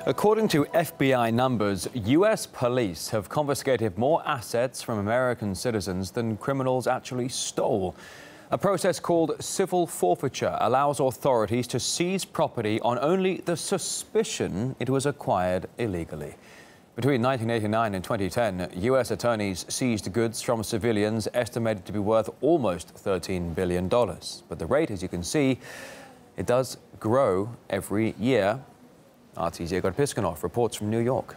According to FBI numbers, U.S. police have confiscated more assets from American citizens than criminals actually stole. A process called civil forfeiture allows authorities to seize property on only the suspicion it was acquired illegally. Between 1989 and 2010, U.S. attorneys seized goods from civilians estimated to be worth almost $13 billion. But the rate, as you can see, it does grow every year. RT's Igor Piskunov reports from New York.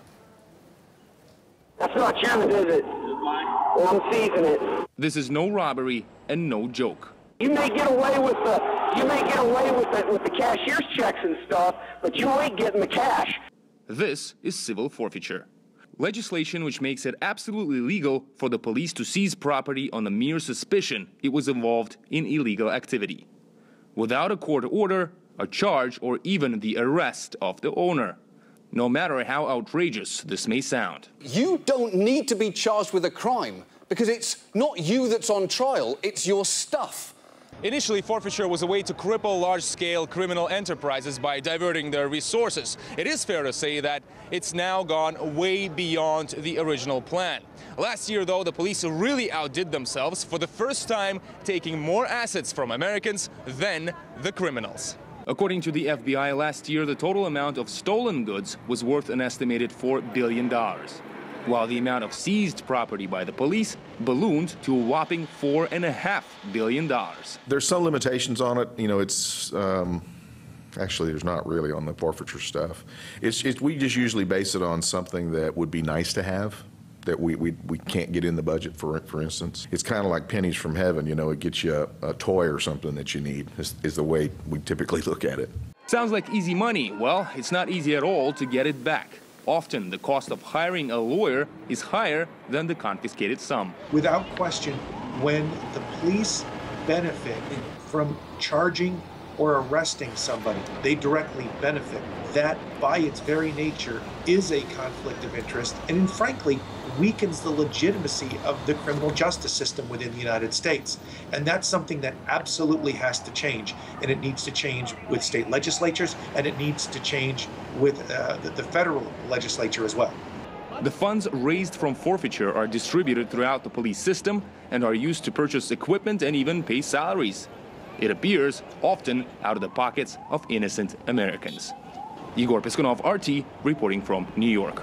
That's not German, is it? Well, I'm seizing it. This is no robbery and no joke. You may get away with the cashier's checks and stuff, but you ain't getting the cash. This is civil forfeiture. Legislation which makes it absolutely legal for the police to seize property on the mere suspicion it was involved in illegal activity, without a court order, a charge, or even the arrest of the owner. No matter how outrageous this may sound. You don't need to be charged with a crime because it's not you that's on trial, it's your stuff. Initially, forfeiture was a way to cripple large-scale criminal enterprises by diverting their resources. It is fair to say that it's now gone way beyond the original plan. Last year, though, the police really outdid themselves, for the first time taking more assets from Americans than the criminals. According to the FBI, last year the total amount of stolen goods was worth an estimated $4 billion, while the amount of seized property by the police ballooned to a whopping $4.5 billion. There's some limitations on it. You know, it's actually there's not really on the forfeiture stuff. We just usually base it on something that would be nice to have, that we can't get in the budget, for instance. It's kind of like pennies from heaven, you know, it gets you a toy or something that you need, is the way we typically look at it. Sounds like easy money. Well, it's not easy at all to get it back. Often the cost of hiring a lawyer is higher than the confiscated sum. Without question, when the police benefit from charging or arresting somebody, they directly benefit. That, by its very nature, is a conflict of interest and frankly weakens the legitimacy of the criminal justice system within the United States. And that's something that absolutely has to change. And it needs to change with state legislatures, and it needs to change with the federal legislature as well. The funds raised from forfeiture are distributed throughout the police system and are used to purchase equipment and even pay salaries. It appears often out of the pockets of innocent Americans. Igor Piskunov, RT, reporting from New York.